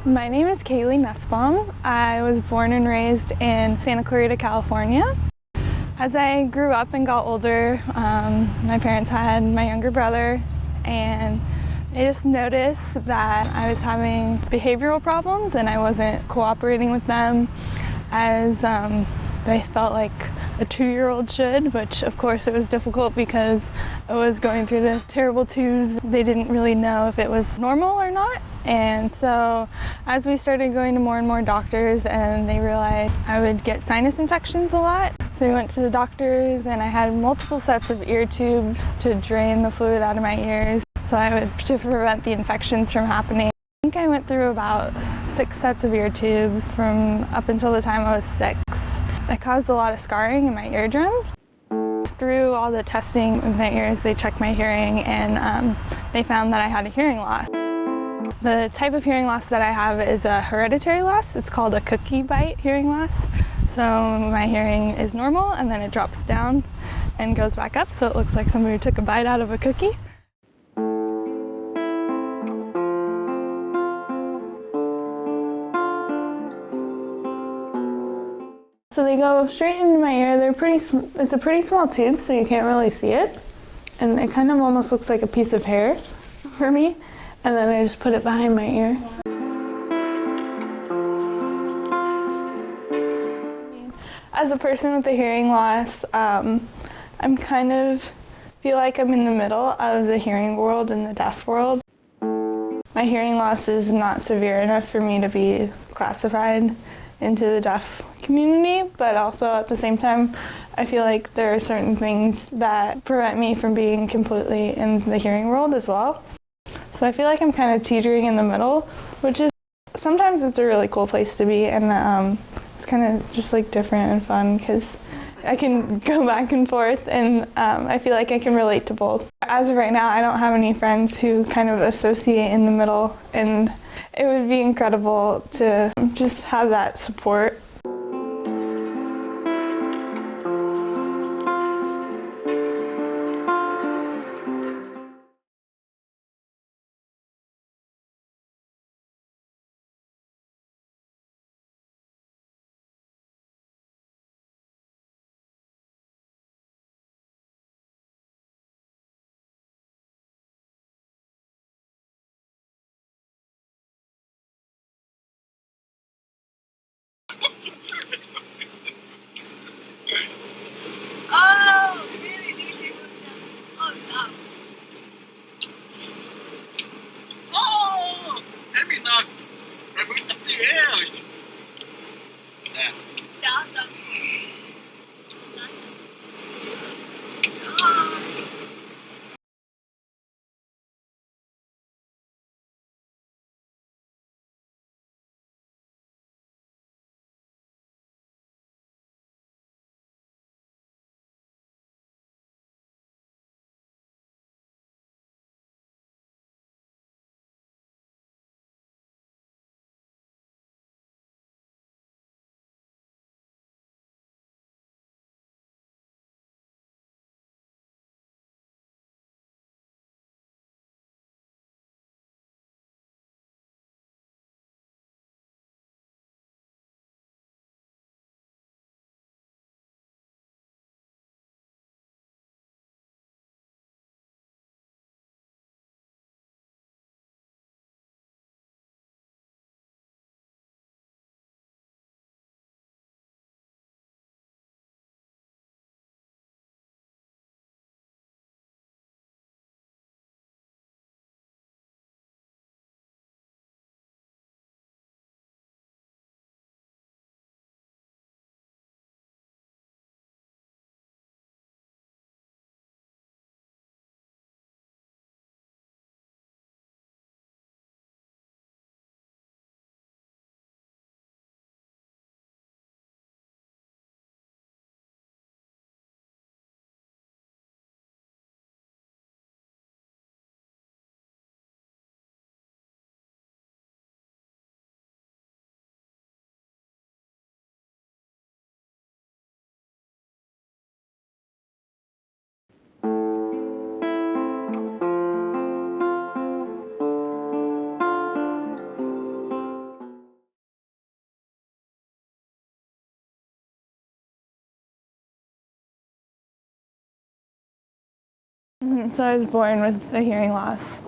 My name is Kaylee Nussbaum. I was born and raised in Santa Clarita, California. As I grew up and got older, my parents had my younger brother, and I just noticed that I was having behavioral problems and I wasn't cooperating with them as they felt like a 2-year-old should, which of course it was difficult because I was going through the terrible twos. They didn't really know if it was normal or not. And so as we started going to more and more doctors, and they realized I would get sinus infections a lot. So we went to the doctors and I had multiple sets of ear tubes to drain the fluid out of my ears to prevent the infections from happening. I think I went through about 6 sets of ear tubes from up until the time I was 6. That caused a lot of scarring in my eardrums. Through all the testing of my ears, they checked my hearing and they found that I had a hearing loss. The type of hearing loss that I have is a hereditary loss. It's called a cookie bite hearing loss. So my hearing is normal and then it drops down and goes back up, so it looks like somebody took a bite out of a cookie. So they go straight into my ear. It's a pretty small tube, so you can't really see it. And it kind of almost looks like a piece of hair for me. And then I just put it behind my ear. As a person with a hearing loss, I'm feel like I'm in the middle of the hearing world and the deaf world. My hearing loss is not severe enough for me to be classified into the deaf community, but also at the same time, I feel like there are certain things that prevent me from being completely in the hearing world as well. So I feel like I'm kind of teetering in the middle, which is sometimes it's a really cool place to be, and it's kind of just like different and fun because I can go back and forth, and I feel like I can relate to both. As of right now, I don't have any friends who kind of associate in the middle, and it would be incredible to just have that support. So I was born with a hearing loss.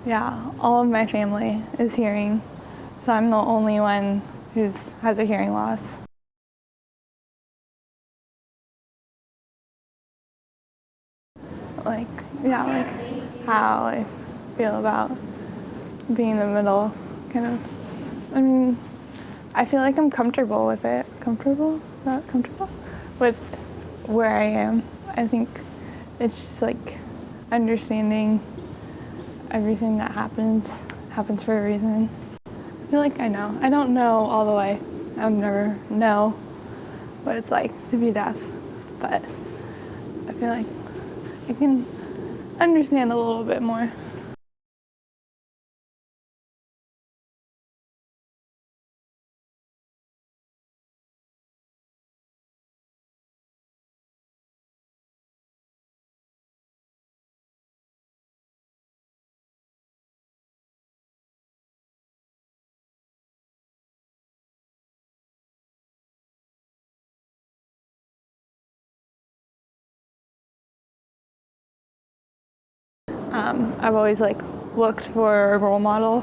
Yeah, all of my family is hearing, so I'm the only one who has a hearing loss. Like how I feel about being in the middle, kind of. I mean, I feel like I'm comfortable with it. Comfortable? Not comfortable? With where I am. I think it's just like understanding everything that happens for a reason. I feel like I know. I don't know all the way. I would never know what it's like to be deaf, but I feel like I can understand a little bit more. I've always looked for a role model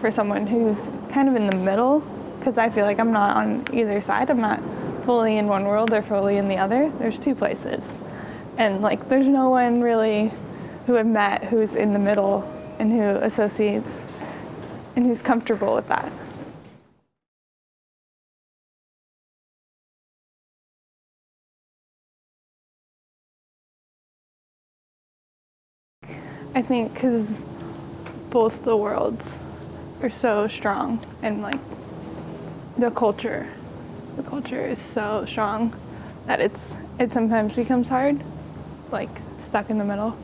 for someone who's kind of in the middle, because I feel like I'm not on either side. I'm not fully in one world or fully in the other. There's two places. And there's no one really who I've met who's in the middle and who associates and who's comfortable with that. I think because both the worlds are so strong, and the culture is so strong that it sometimes becomes hard, stuck in the middle.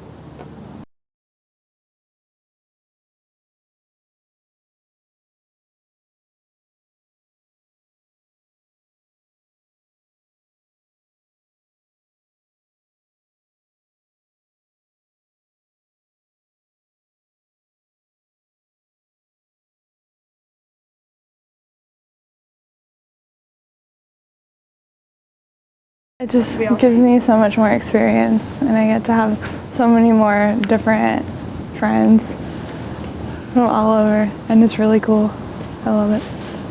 It just gives me so much more experience, and I get to have so many more different friends from all over, and it's really cool. I love it.